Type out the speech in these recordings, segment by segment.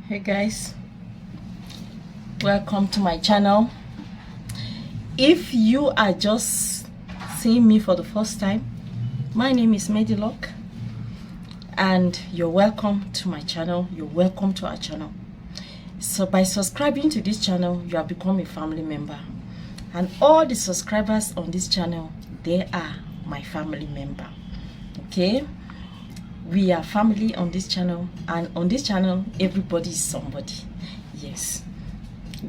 Hey guys, welcome to my channel. If you are just seeing me for the first time, my name is Medilock and you're welcome to my channel. You're welcome to our channel. So by subscribing to this channel, you have become a family member, and all the subscribers on this channel, they are my family member. Okay, we are family on this channel, and on this channel everybody is somebody. Yes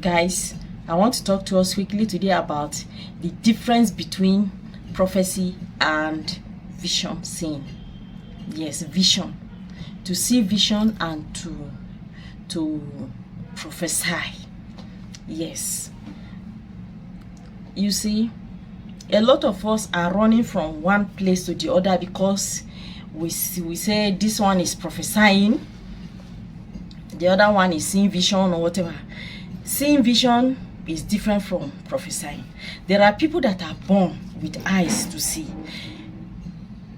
guys, I want to talk to us quickly today about the difference between prophecy and vision seeing. Yes, vision, to see vision and to prophesy. Yes, you see, a lot of us are running from one place to the other because we say this one is prophesying, the other one is seeing vision or whatever. Seeing vision is different from prophesying. There are people that are born with eyes to see,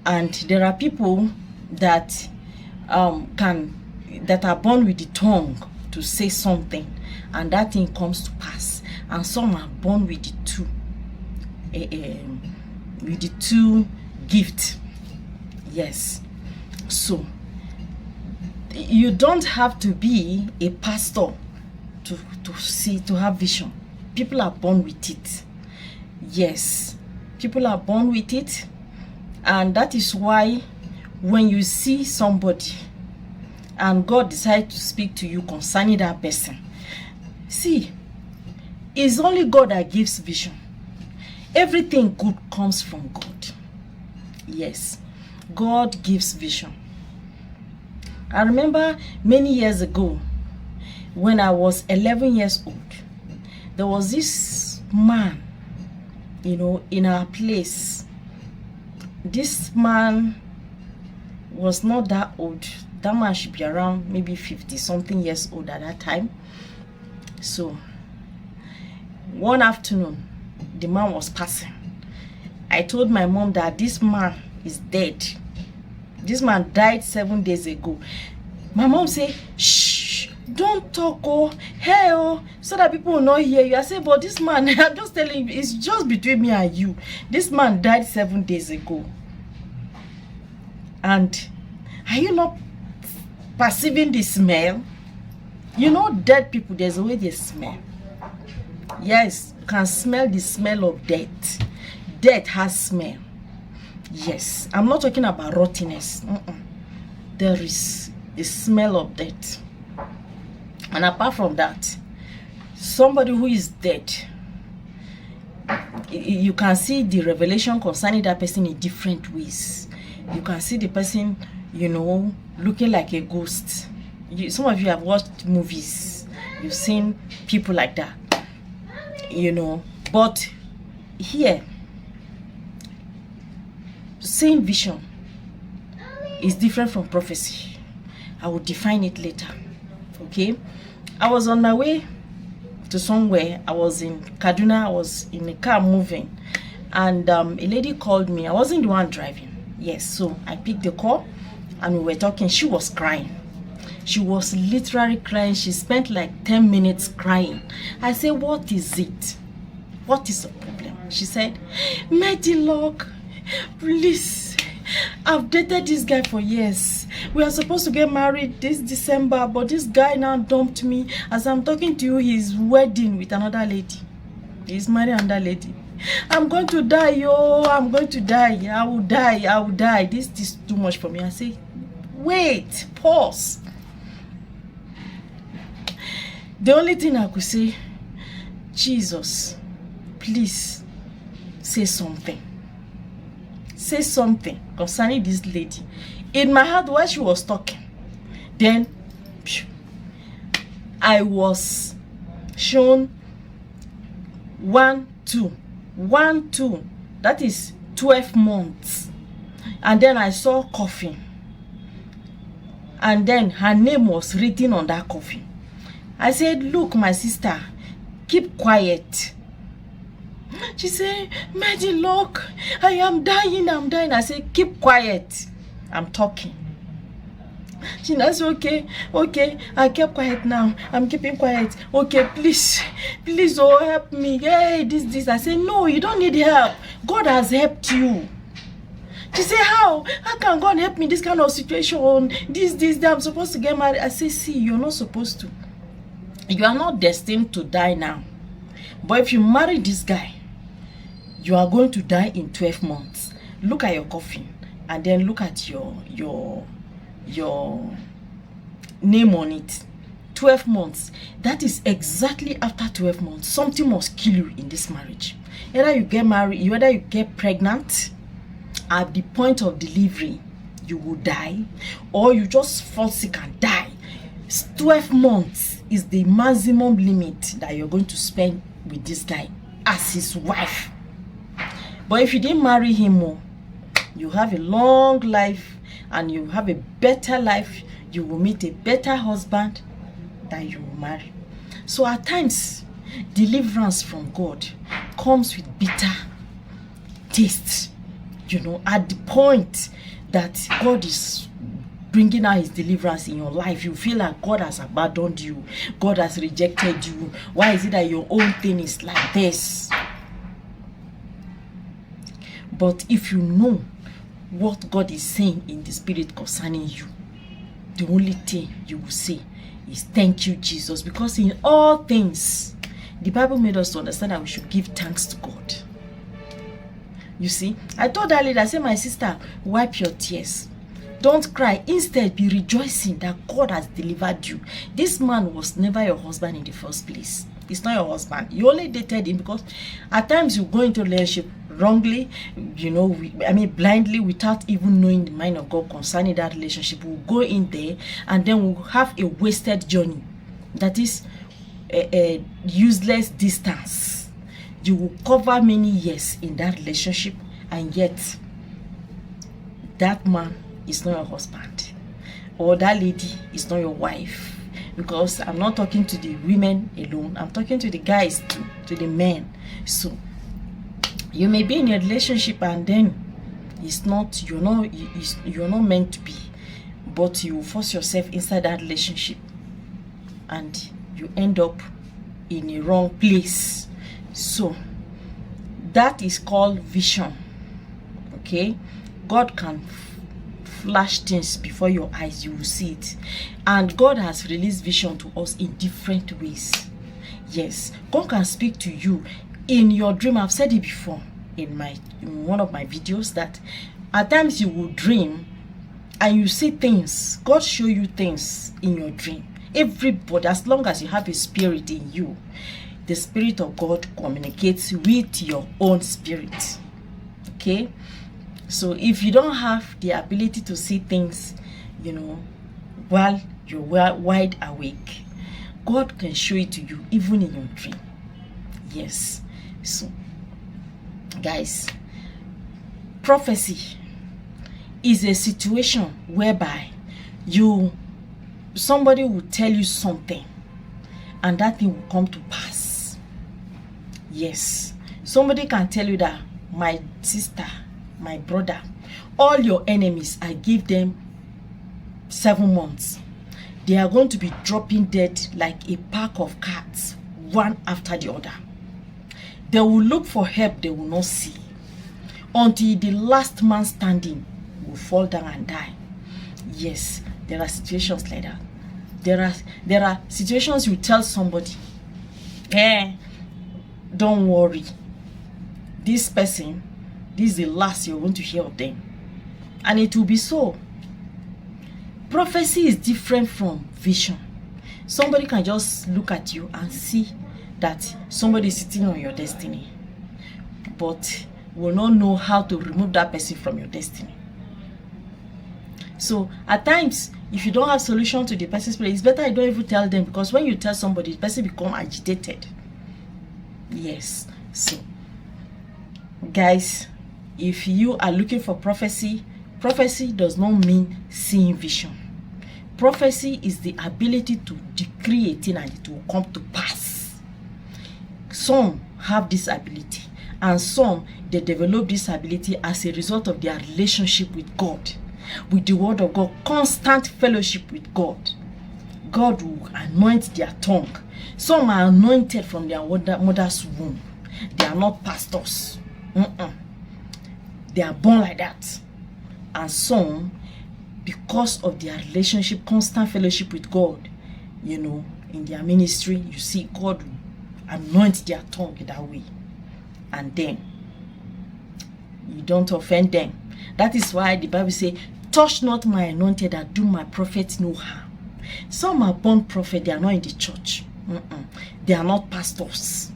and there are people that are born with the tongue to say something, and that thing comes to pass. And some are born with the two gifts. Yes, so you don't have to be a pastor to have vision. People are born with it. Yes, people are born with it, and that is why when you see somebody and God decides to speak to you concerning that person, see, it's only God that gives vision. Everything good comes from God. Yes, God gives vision. I remember many years ago, when I was 11 years old, there was this man, in our place. This man was not that old. That man should be around maybe 50 something years old at that time. So one afternoon, the man was passing. I told my mom that this man is dead. This man died 7 days ago. My mom said, shh, don't talk, so that people will not hear you. I said, but this man, I'm just telling you, it's just between me and you. This man died 7 days ago. And are you not perceiving the smell? Dead people, there's a way they smell. Yes, you can smell the smell of death. Death has smell. Yes, I'm not talking about rottenness. There is a smell of death. And apart from that, somebody who is dead, you can see the revelation concerning that person in different ways. You can see the person, looking like a ghost. Some of you have watched movies. You've seen people like that, But here, seeing vision is different from prophecy. I will define it later. Okay, I was on my way to somewhere. I was in Kaduna. I was in a car moving, and a lady called me. I wasn't the one driving. Yes, so I picked the call and we were talking. She was crying. She was literally crying. She spent like 10 minutes crying. I said, what is it? What is the problem? She said, Medilock, please, I've dated this guy for years. We are supposed to get married this December, but this guy now dumped me. As I'm talking to you, he's wedding with another lady. He's marrying another lady. I'm going to die, yo. I'm going to die. I will die. I will die. This is too much for me. I say, wait, pause. The only thing I could say, Jesus, please say something. Say something concerning this lady. In my heart, while she was talking, then I was shown 1, 2, that is 12 months. And then I saw coffin, and then her name was written on that coffin. I said, look, my sister, keep quiet. She said, Medilock, I am dying, I'm dying. I said, keep quiet, I'm talking. She now say, okay, I kept quiet now. I'm keeping quiet. Okay, please, oh, help me. Hey, this. I say, no, you don't need help. God has helped you. She say, how can God help me in this kind of situation? This, I'm supposed to get married. I say, see, you're not supposed to. You are not destined to die now. But if you marry this guy, you are going to die in 12 months. Look at your coffin and then look at your name on it. 12 months. That is exactly after 12 months. Something must kill you in this marriage. Either you get married, either you get pregnant, at the point of delivery, you will die, or you just fall sick and die. 12 months is the maximum limit that you're going to spend with this guy as his wife. But if you didn't marry him, you have a long life and you have a better life. You will meet a better husband that you will marry. So at times, deliverance from God comes with bitter taste. You know, at the point that God is bringing out his deliverance in your life, you feel like God has abandoned you. God has rejected you. Why is it that your own thing is like this? But if you know what God is saying in the spirit concerning you, the only thing you will say is thank you, Jesus. Because in all things, the Bible made us to understand that we should give thanks to God. You see, I told that lady, I said, my sister, wipe your tears. Don't cry. Instead, be rejoicing that God has delivered you. This man was never your husband in the first place. He's not your husband. You only dated him because at times you go into a relationship wrongly, you know, blindly, without even knowing the mind of God concerning that relationship. We'll go in there and then we'll have a wasted journey. That is a useless distance. You will cover many years in that relationship, and yet that man is not your husband, or that lady is not your wife. Because I'm not talking to the women alone, I'm talking to the guys too, to the men. So you may be in a relationship and then you're not meant to be, but you force yourself inside that relationship and you end up in a wrong place. So that is called vision. Okay, God can flash things before your eyes, you will see it. And God has released vision to us in different ways. Yes, God can speak to you in your dream. I've said it before in one of my videos that at times you will dream and you see things. God show you things in your dream. Everybody, as long as you have a spirit in you, the Spirit of God communicates with your own spirit. Okay, so if you don't have the ability to see things, you know, while you're wide awake, God can show it to you even in your dream. Yes. So guys, prophecy is a situation whereby somebody will tell you something and that thing will come to pass. Yes, somebody can tell you that, my sister, my brother, all your enemies, I give them 7 months. They are going to be dropping dead like a pack of cats, one after the other. They will look for help they will not see, until the last man standing will fall down and die. Yes, there are situations like that. There are situations you tell somebody, don't worry, this person, this is the last you're going to hear of them. And it will be so. Prophecy is different from vision. Somebody can just look at you and see that somebody is sitting on your destiny, but will not know how to remove that person from your destiny. So at times, if you don't have solution to the person's place, it's better you don't even tell them, because when you tell somebody, the person become agitated. Yes. So guys, if you are looking for prophecy, prophecy does not mean seeing vision. Prophecy is the ability to decree a thing and it will come to pass. Some have this ability, and some, they develop this ability as a result of their relationship with God. with the word of God, constant fellowship with God, God will anoint their tongue. Some are anointed from their mother's womb. They are not pastors. They are born like that. And some, because of their relationship, constant fellowship with God, in their ministry, you see God will anoint their tongue that way. And then you don't offend them. That is why the Bible says, touch not my anointed and do my prophet no harm. Some are born prophet, they are not in the church. They are not pastors.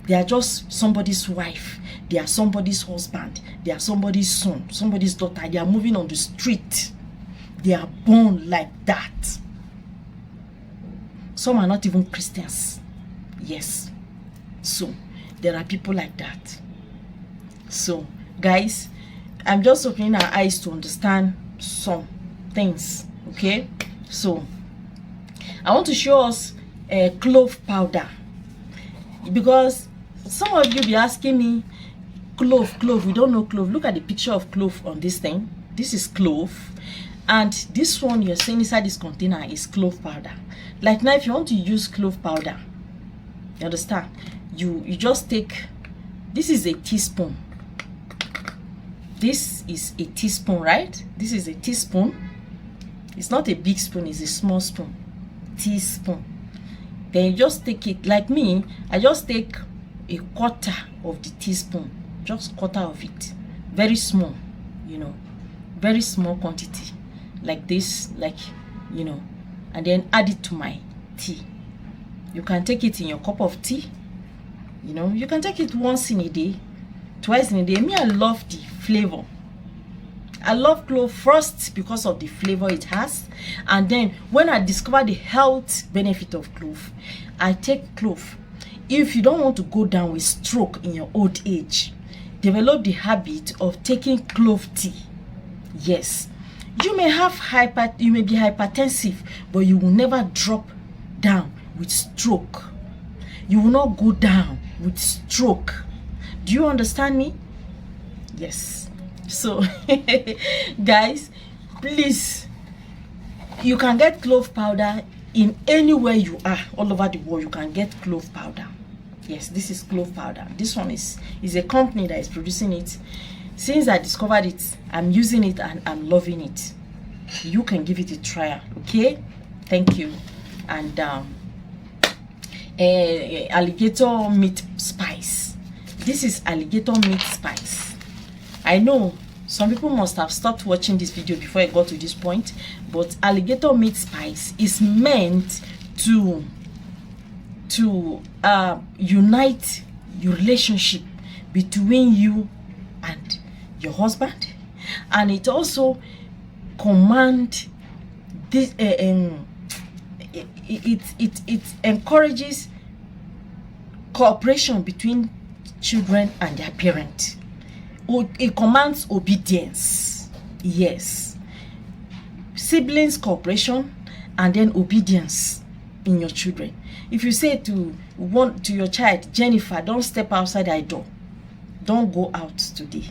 They are just somebody's wife. They are somebody's husband. They are somebody's son, somebody's daughter. They are moving on the street. They are born like that. Some are not even Christians. Yes. So, there are people like that. So, guys, I'm just opening our eyes to understand some things. Okay? So, I want to show us clove powder. Because some of you be asking me, clove, we don't know clove. Look at the picture of clove on this thing. This is clove. And this one you're seeing inside this container is clove powder. Like now, if you want to use clove powder, you understand? You just take, this is a teaspoon. This is a teaspoon, right? This is a teaspoon. It's not a big spoon, it's a small spoon. Teaspoon. Then you just take it, like me, I just take a quarter of the teaspoon. Just quarter of it. Very small, very small quantity. Like this, and then add it to my tea. You can take it in your cup of tea. You can take it once in a day, twice in a day. Me, I love the flavor. I love clove first because of the flavor it has. And then when I discover the health benefit of clove, I take clove. If you don't want to go down with stroke in your old age, develop the habit of taking clove tea. Yes. You may be hypertensive, but you will never drop down with stroke. You will not go down with stroke. Do you understand me? Yes. So, guys, please, you can get clove powder in anywhere you are, all over the world. You can get clove powder. Yes, this is clove powder. This one is a company that is producing it. Since I discovered it, I'm using it and I'm loving it. You can give it a try, okay? Thank you. And alligator meat spice. This is alligator meat spice. I know some people must have stopped watching this video before I got to this point, but alligator meat spice is meant to unite your relationship between you and your husband, and it also command this it encourages cooperation between children and their parent. It commands obedience. Yes, siblings cooperation and then obedience in your children. If you say to your child, Jennifer, don't step outside that door, don't go out today,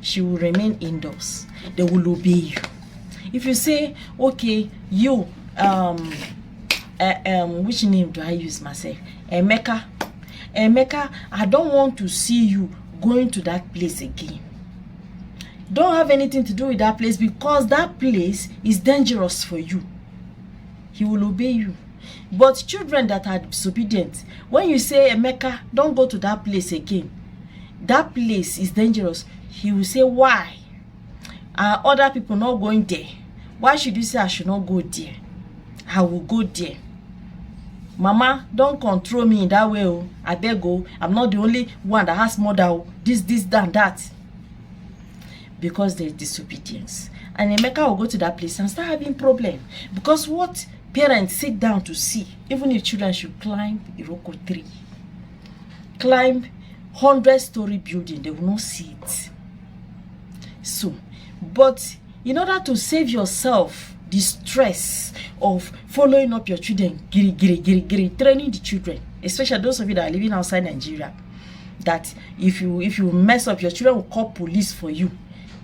she will remain indoors. They will obey you. If you say, okay, you which name do I use myself? Emeka, I don't want to see you going to that place again. Don't have anything to do with that place because that place is dangerous for you. He will obey you. But children that are disobedient, when you say, Emeka, don't go to that place again, that place is dangerous, he will say, why? Are other people not going there? Why should you say I should not go there? I will go there. Mama, don't control me in that way. Oh. I beg you. I'm not the only one that has mother. Oh. This, that. Because there is disobedience. And Emeka will go to that place and start having problem. Because what parents sit down to see, even if children should climb Iroko tree, climb 100-story building, they will not see it. So, but in order to save yourself the stress of following up your children, training the children, especially those of you that are living outside Nigeria, that if you mess up, your children will call police for you.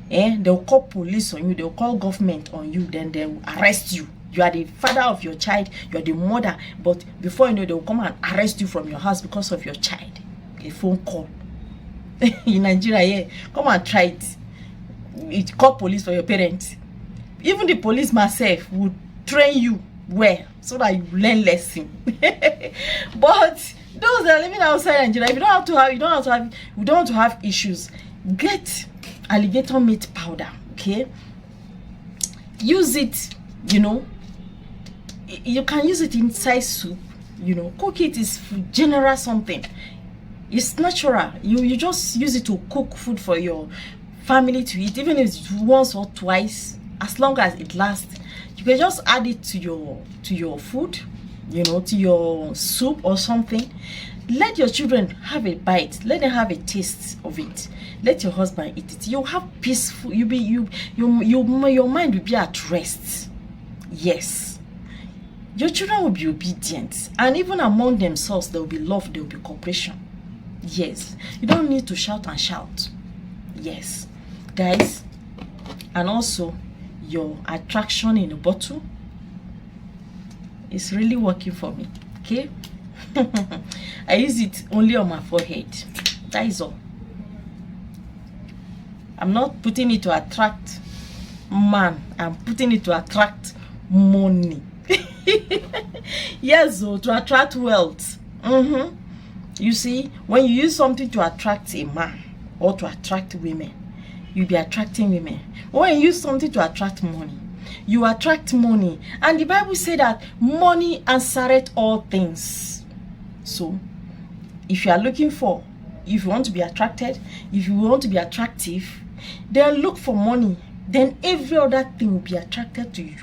They'll call police on you, they'll call government on you, then they'll arrest you. You are the father of your child, you are the mother, but before you know, they'll come and arrest you from your house because of your child. A phone call. In Nigeria, yeah, come and try it. It call police for your parents. Even the police myself would train you well so that you learn lesson. But those that are living outside Nigeria, if you don't want to have issues, get alligator meat powder, okay? Use it, you know. You can use it inside soup, you know. Cook it is general something. It's natural. You just use it to cook food for your family to eat, even if it's once or twice, as long as it lasts. You can just add it to your food, you know, to your soup or something. Let your children have a bite. Let them have a taste of it. Let your husband eat it. You'll have peaceful. Your mind will be at rest. Yes. Your children will be obedient, and even among themselves, there will be love. There will be cooperation. Yes. You don't need to shout and shout. Yes, guys. And also, your attraction in a bottle is really working for me. Okay. I use it only on my forehead. That is all. I'm not putting it to attract man. I'm putting it to attract money. Yes, so to attract wealth. You see, when you use something to attract a man or to attract women, you'll be attracting women. When you use something to attract money, you attract money. And the Bible said that money answereth all things. So, if you are looking for, if you want to be attracted, if you want to be attractive, then look for money. Then every other thing will be attracted to you.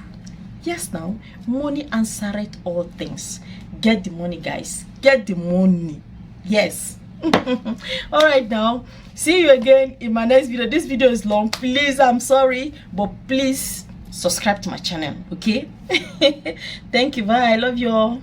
Yes, now, money answereth all things. Get the money, guys. Get the money. Yes. All right, now. See you again in my next video. This video is long. Please, I'm sorry. But please subscribe to my channel. Okay? Thank you. Bye. I love you all.